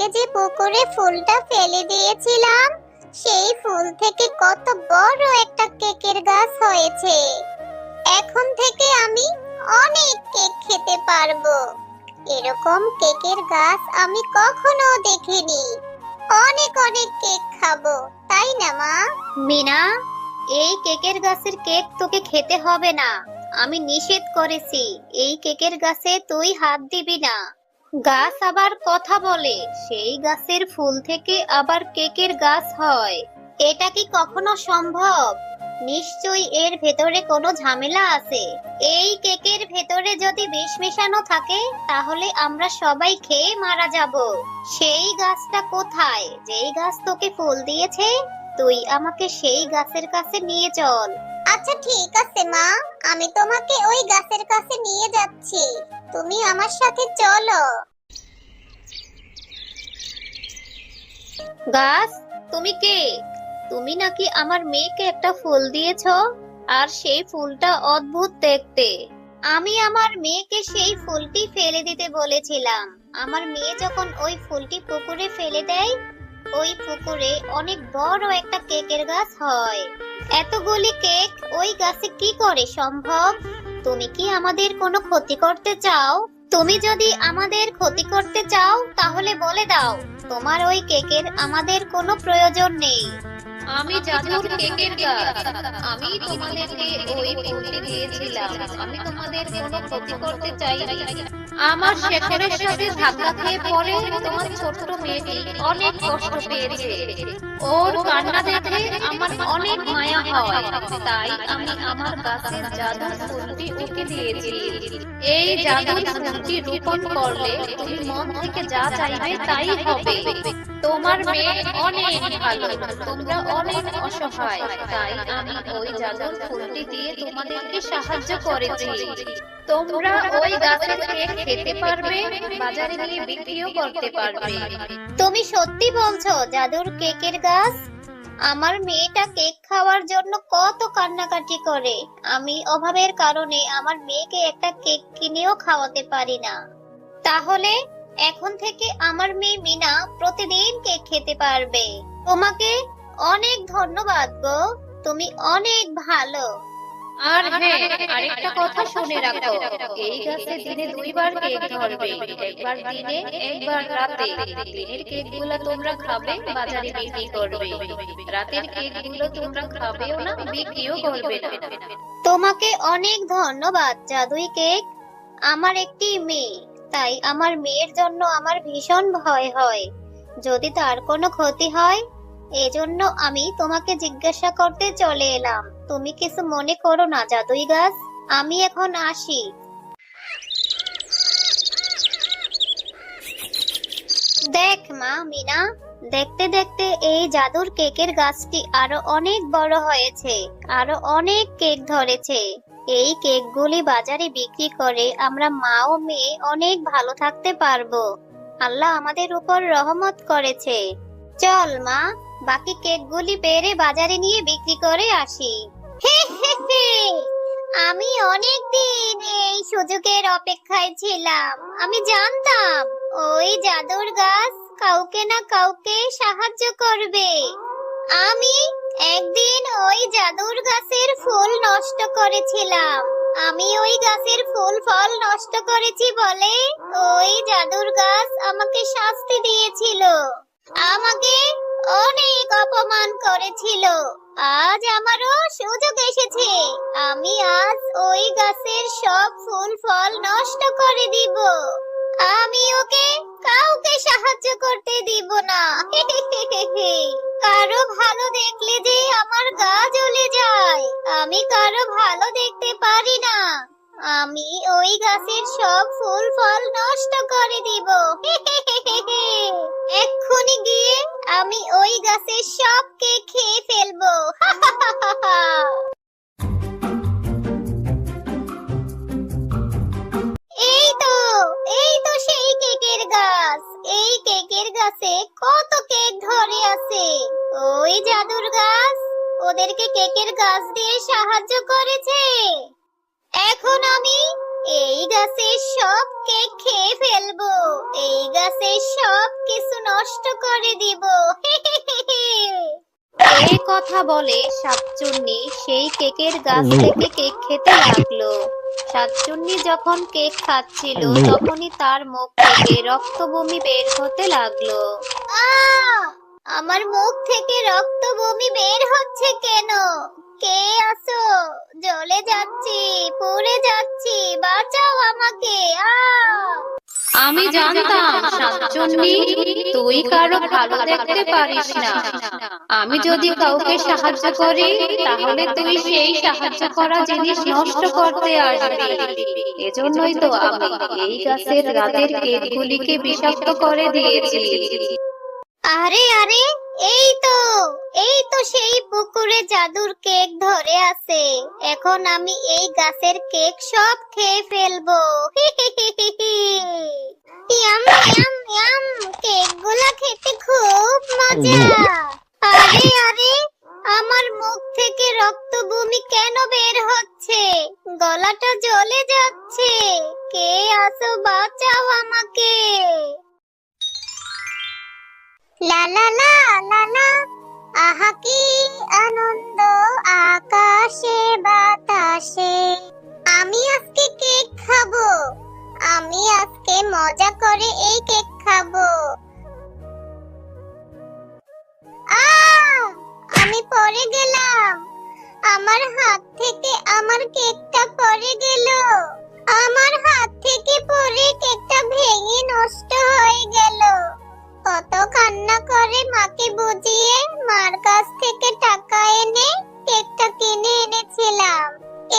কালকে যে পুকুরে ফুলটা ফেলে দিয়েছিলাম, সেই ফুল থেকে কত বড় একটা কেকের গাছ হয়েছে। এখন থেকে আমি অনেক কেক খেতে পারবো। এরকম কেকের গাছ আমি কখনো দেখিনি। অনেক অনেক কেক খাবো, তাই না মা? মিনা, এই কেকের গাছের কেক তোকে খেতে হবে না। আমি নিষেধ করেছি, এই কেকের গাছে তুই হাত দিবি না। গাছ আবার কথা বলে, সেই গাছের ফুল থেকে আবার কেকের গাছ হয়। এটা কি কখনো সম্ভব? নিশ্চয়ই এর ভেতরে কোনো ঝামেলা আছে। এই কেকের ভেতরে যদি বিষ মেশানো থাকে, তাহলে আমরা সবাই খেয়ে মারা যাব। সেই গাছটা কোথায়, যেই গাছ তোকে ফুল দিয়েছে? তুই আমাকে সেই গাছের কাছে নিয়ে চল। আচ্ছা ঠিক আছে মা, আমি তোমাকে ওই গাছের কাছে নিয়ে যাচ্ছি। তুমি আমার সাথে চলো। গাছ, তুমি কে? তুমি নাকি আমার মেয়েকে একটা ফুল দিয়েছো, আর সেই ফুলটা অদ্ভুত দেখতে। আমি আমার মেয়েকে সেই ফুলটি ফেলে দিতে বলেছিলাম। আমার মেয়ে যখন ওই ফুলটি পুকুরে ফেলে দেয়, ওই পুকুরে অনেক বড় একটা কেকের গাছ হয়। এতগুলি কেক ওই গাছে কি করে সম্ভব? তুমি কি আমাদের কোনো ক্ষতি করতে চাও? তুমি যদি আমাদের ক্ষতি করতে চাও, তাহলে বলে দাও, তোমার ওই কেকের আমাদের কোনো প্রয়োজন নেই। আমি জাদুর কেকের গাছ। আমি তোমাদেরকে ওই ফুলটি দিয়েছিলাম। আমি তোমাদের কোনো ক্ষতি করতে চাইনি। আমার শেকড়ের সাথে ধাক্কা খেয়ে পড়ে তোমার ছোট্ট মেয়েটি অনেক কষ্ট পেয়েছে। ওর কান্না দেখে আমার অনেক মায়া হয়, তাই আমি আমার গাছের জাদুর ফুলটি ওকে দিয়েছি। এই জাদুর ফুলটি রোপণ করলে তুমি মন থেকে যা চাইবে তাই হবে। তোমার মেয়ে অনেক ভালো, তোমরা অনেক অসহায়, তাই আমি ওই জাদুর ফুলটি দিয়ে তোমাদেরকে সাহায্য করেছি। তোমরা ওই গাছের কেক খেতে পারবে, বাজারে গিয়ে বিক্রিও করতে পারবে। তুমি সত্যি বলছো জাদুর কেকের গাছ? আমার মেয়েটা কেক খাওয়ার জন্য কত কান্নাকাটি করে। আমি অভাবের কারণে আমার মেয়েকে একটা কেক কিনেও খাওয়াতে পারি না। তাহলে এখন থেকে আমার মেয়ে মিনা প্রতিদিন কেক খেতে পারবে। তোমাকে অনেক ধন্যবাদ গো, তুমি অনেক ভালো। আর হ্যাঁ, আরেকটা কথা শুনে রাখো, এই গাছে দিনে দুইবার কেক ধরবে, একবার দিনে একবার রাতে। দিনের কেকগুলো তোমরা খাবে, বাজারে বিক্রি করবে। রাতের কেকগুলো তোমরা খাবেও না, বিক্রিও করবে না। তোমাকে অনেক ধন্যবাদ জাদুই কেক। আমার একটি মেয়ে, তাই আমার মেয়ের জন্য আমার ভীষণ ভয় হয়, যদি তার কোনো ক্ষতি হয়। এজন্য আমি তোমাকে জিজ্ঞাসা করতে চলে এলাম। তুমি কিছু মনে করো না জাদুই গাছ, আমি এখন আসি। দেখ মা মিনা, দেখতে দেখতে এই জাদুর কেকের গাছটি আরো অনেক বড় হয়েছে, আরো অনেক কেক ধরেছে। এই কেকগুলি বাজারে বিক্রি করে আমরা মা ও মেয়ে অনেক ভালো থাকতে পারবো। আল্লাহ আমাদের উপর রহমত করেছে। চল মা, বাকি কেকগুলি পেড়ে বাজারে নিয়ে বিক্রি করে আসি। হে হে হে, আমি অনেক দিন এই সুযোগের অপেক্ষায় ছিলাম। আমি জানতাম ওই জাদুর গাছ কাউকে না কাউকে সাহায্য করবে। আমি একদিন ওই জাদুর গাছের ফুল নষ্ট করেছিলাম। আমি ওই গাছের ফুল ফল নষ্ট করেছি বলে ওই জাদুর গাছ আমাকে শাস্তি দিয়েছিল, আমাকে অনেক অপমান করেছিল। আজ আমারও সুযোগ এসেছে, আমি আজ ওই গাছের সব ফুল ফল নষ্ট করে দিব। আমি ওকে কাউকে সাহায্য করতে দিব না। কারো ভালো দেখলে যে আমার গা জ্বলে যায়, আমি কারো ভালো দেখতে পারি না। আমি ওই গাছের সব ফুল ফল নষ্ট করে দিব। এক্ষুনি গিয়ে আমি ওই গাছের সব কেক খেয়ে ফেলবো। এই তো, এই তো সেই কেকের গাছ। এই কেকের গাছে কত কেক ধরে আছে। ওই জাদুর গাছ ওদেরকে কেকের গাছ দিয়ে সাহায্য করেছে। এখন আমি এই গাছ গাছের সব কেক খেয়ে ফেলবো, এই গাছের সব কিছু নষ্ট করে দিব। এই কথা বলে শাকচুন্নি সেই কেকের গাছ থেকে কেক খেতে লাগলো। শাকচুন্নি যখন কেক খাচ্ছিল তখনই তার মুখ থেকে রক্ত বমি বের হতে লাগলো। আমার মুখ থেকে রক্ত বমি বের হচ্ছে কেন? কে আছো? জ্বলে যাচ্ছি, পুড়ে যাচ্ছি, বাঁচাও আমাকে। আমি জানতাম শাকচুন্নি তুই কারো ভালো দেখতে পারিস না। আমি যদি কাউকে সাহায্য করি তাহলে তুই সেই সাহায্য করা জিনিস নষ্ট করতে আসবি। এজন্যই তো আমি এই গাছের রাতের কেকগুলিকে বিষাক্ত করে দিয়েছি। আরে আরে, এই তো সেই পুকুরে জাদুর কেক ধরে আছে। এখন আমি এই গাছের কেক সব খেয়ে ফেলবো। ইয়াম ইয়াম ইয়াম, কেকগুলা খেতে খুব মজা। আরে আরে, আমার মুখ থেকে রক্ত বমি কেন বের হচ্ছে? গলাটা জ্বলে যাচ্ছে। কে আছো, বাঁচাও আমাকে। লা লা লা লা লা, আহা কি আনন্দ আকাশে বাতাসে। আমি আজকে কেক খাবো, আমি আজকে মজা করে এই কেক খাবো। আমি পড়ে গেলাম, আমার হাত থেকে আমার কেকটা পড়ে গেল। আমার হাত থেকে পড়ে কেকটা ভেঙে নষ্ট হয়ে গেল। কত কান্না করে মাকে বুঝিয়ে মার কাছ থেকে টাকা এনে কেকটা কিনে এনেছিলাম।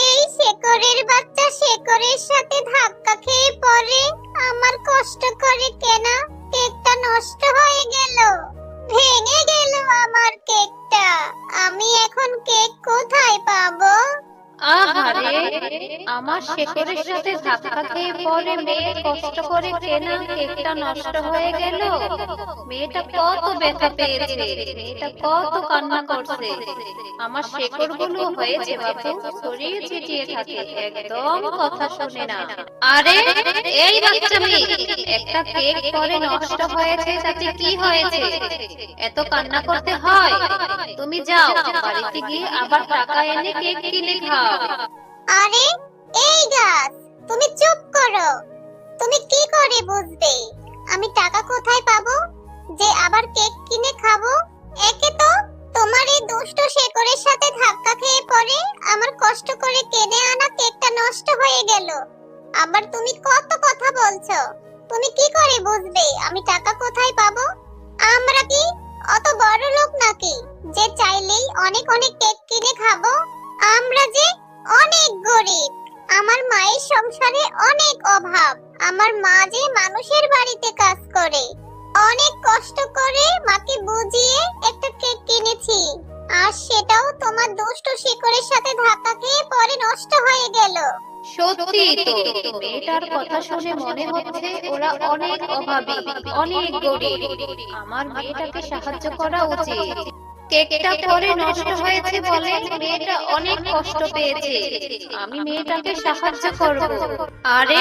এই শেকড়ের বাচ্চা শেকড়ের সাথে ধাক্কা খেয়ে পড়ে আমার কষ্ট করে কেনা কেকটা নষ্ট হয়ে গেল, ভেঙে গেল আমার কেকটা। আমি এখন কেক কোথায় পাবো? আহারে, আমার শেকড়ের সাথে ধাক্কা খেয়ে পরে মেয়ে কষ্ট করে কেনা কেকটা নষ্ট হয়ে গেল। মেয়েটা কত ব্যথা পেয়েছে, মেয়েটা কত কান্না করছে। আমার শেকড়গুলো হয়েছে বাবু ছড়িয়ে ছিটিয়ে থাকে, একদম কথা শুনে না। আরে এই বাচ্চা মেয়ে, একটা কেক পরে নষ্ট হয়েছে তাতে কি হয়েছে? এত কান্না করতে হয়? তুমি যাও বাড়িতে গিয়ে আবার টাকা এনে কেক কিনে খাও। আরে এই গাছ, তুমি চুপ করো। তুমি কি করে বুঝবে আমি টাকা কোথায় পাবো যে আবার কেক কিনে খাবো? একে তো তোমার এই দুষ্ট শেকড়ের সাথে ধাক্কা খেয়ে পড়ে আমার কষ্ট করে কিনে আনা কেকটা নষ্ট হয়ে গেল। আবার তুমি কত কথা বলছো। তুমি কি করে বুঝবে আমি টাকা কোথায় পাবো? আমরা কি অত বড় লোক নাকি যে চাইলেই অনেক অনেক কেক কিনে খাবো? আমরা যে অনেক গরিব। আমার মায়ের সংসারে অনেক অভাব। আমার মা যে মানুষের বাড়িতে কাজ করে, অনেক কষ্ট করে মাকে বুঝিয়ে একটা কেক কিনেছি, আর সেটাও তোমার দুষ্ট শিকড়ের সাথে ধাক্কা খেয়ে পরে নষ্ট হয়ে গেল। সত্যি তো, মেয়েটার কথা শুনে মনে হচ্ছে ওরা অনেক অভাবী, অনেক গরিব। আমার মেয়েটাকে সাহায্য করা উচিত। কেকটা পরে নষ্ট হয়েছে বলে মেয়েটা অনেক কষ্ট পেয়েছে, আমি মেয়েটাকে সাহায্য করব। আরে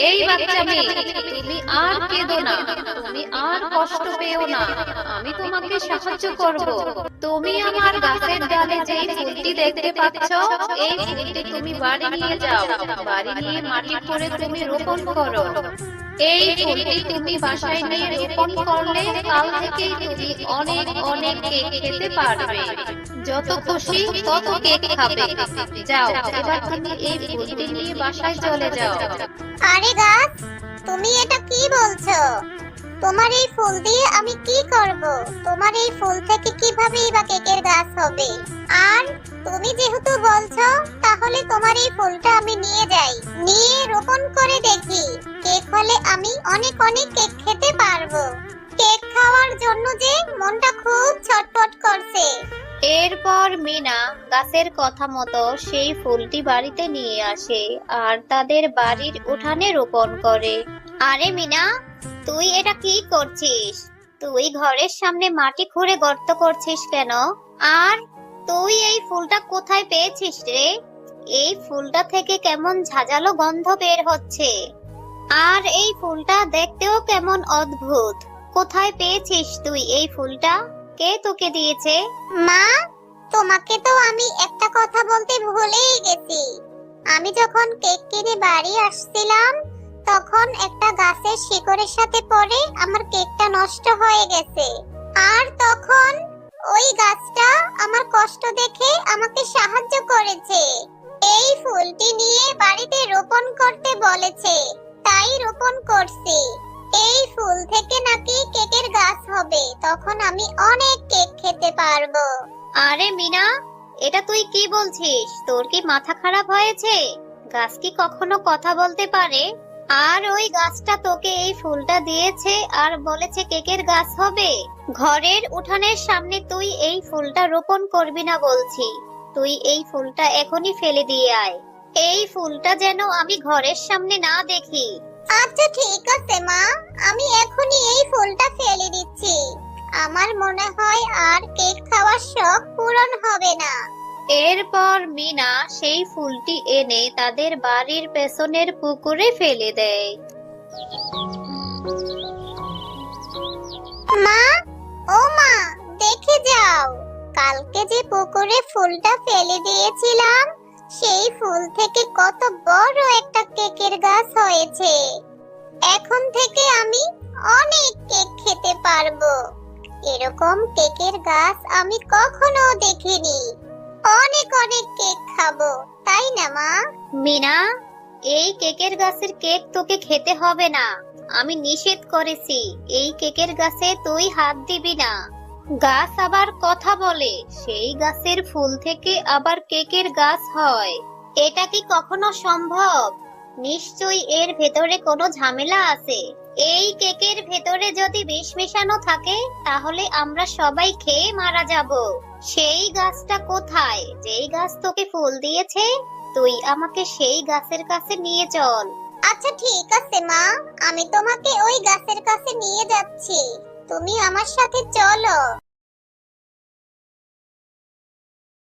এই বাচ্চা মেয়ে, তুমি আর কেঁদো না, তুমি আর কষ্ট পেও না, আমি তোমাকে সাহায্য করব। তুমি আমার গাছের ডালে যে ফুলটি দেখতে পাচ্ছ, এই ফুলটি তুমি বাড়ি নিয়ে যাও, বাড়ি নিয়ে মাটি করে তুমি রোপণ করো। এই ফুলটি তুমি বাসায় নিয়ে রোপণ করলে কাল থেকেই তুমি অনেক অনেক কেক খেতে পারবে, যত খুশি তত কেক খাবে। যাও এবার তুমি এই ফুলটি নিয়ে বাসায় চলে যাও। আরে গাছ, তুমি এটা কি বলছো? তোমার এই ফুল দিয়ে আমি কি করব? তোমার এই ফুল থেকে কিভাবে বা কেকের গাছ হবে? আর তুমি যেহেতু বলছো, তাহলে তোমার এই ফুলটা আমি নিয়ে যাই, নিয়ে রোপণ করে দেখি। কেক হলে আমি অনেক অনেক কেক খেতে পারবো। কেক খাওয়ার জন্য যে মনটা খুব ছটফট করছে। এরপর মিনা গাছের কথা মতো সেই ফুলটি বাড়িতে নিয়ে আসে আর তাদের বাড়ির উঠানে রোপণ করে। আরে মিনা, তুই এটা কি করছিস? তুই ঘরের সামনে মাটি খুঁড়ে গর্ত করছিস কেন? আর তুই এই ফুলটা কোথায় পেয়েছিস রে? এই ফুলটা থেকে কেমন ঝাঁঝালো গন্ধ বের হচ্ছে। আর এই ফুলটা দেখতেও কেমন অদ্ভুত। কোথায় পেয়েছিস তুই এই ফুলটা? কে তোকে দিয়েছে? মা, তোমাকে তো আমি একটা কথা বলতে ভুলেই গেছি। আমি যখন কেক কিনে বাড়ি আসছিলাম, তখন একটা গাছের শিকড়ের সাথে পড়ে আমার কেকটা নষ্ট হয়ে গেছে। আর তখন ওই গাছটা আমার কষ্ট দেখে আমাকে সাহায্য করেছে। এই ফুলটি নিয়ে বাড়িতে রোপণ করতে বলেছে, তাই রোপণ করছি। এই ফুল থেকে নাকি কেকের গাছ হবে, তখন আমি অনেক কেক খেতে পারবো। আরে মিনা, এটা তুই কি বলছিস? তোর কি মাথা খারাপ হয়েছে? গাছ কি কখনো কথা বলতে পারে? আর ওই গাছটা তোকে এই ফুলটা দিয়েছে আর বলেছে কেকের গাছ হবে। ঘরের উঠানের সামনে তুই এই ফুলটা রোপণ করবি না বলছি। তুই এই ফুলটা এখনই ফেলে দিয়ে আয়। এই ফুলটা যেন আমি ঘরের সামনে না দেখি। আচ্ছা ঠিক আছে মা, আমি এখনই এই ফুলটা ফেলে দিচ্ছি। আমার মনে হয় আর কেক খাওয়ার শখ পূরণ হবে না। এরপর মিনা সেই ফুলটি এনে তাদের বাড়ির পেছনের পুকুরে ফেলে দেয়। মা, ও মা, দেখে যাও, কালকে যে পুকুরে ফুলটা ফেলে দিয়েছিলাম, সেই ফুল থেকে কত বড় একটা কেকের গাছ হয়েছে। এখন থেকে আমি অনেক কেক খেতে পারবো। এরকম কেকের গাছ আমি কখনো দেখিনি। অনেক অনেক কেক খাবো, তাই না মা? মিনা, এই কেকের গাছের কেক তোকে খেতে হবে না। আমি নিষেধ করেছি, এই কেকের গাছে তুই হাত দিবি না। গাছ আবার কথা বলে, সেই গাছের ফুল থেকে আবার কেকের গাছ হয়। এটা কি কখনো সম্ভব? নিশ্চয়ই এর ভেতরে কোনো ঝামেলা আছে। এই কেকের ভেতরে যদি বিষ মেশানো থাকে, তাহলে আমরা সবাই খেয়ে মারা যাব। সেই গাছটা কোথায়, যেই গাছ তোকে ফুল দিয়েছে? তুই আমাকে সেই গাছের কাছে নিয়ে চল। আচ্ছা ঠিক আছে মা, আমি তোমাকে ওই গাছের কাছে নিয়ে যাচ্ছি, তুমি আমার সাথে চলো।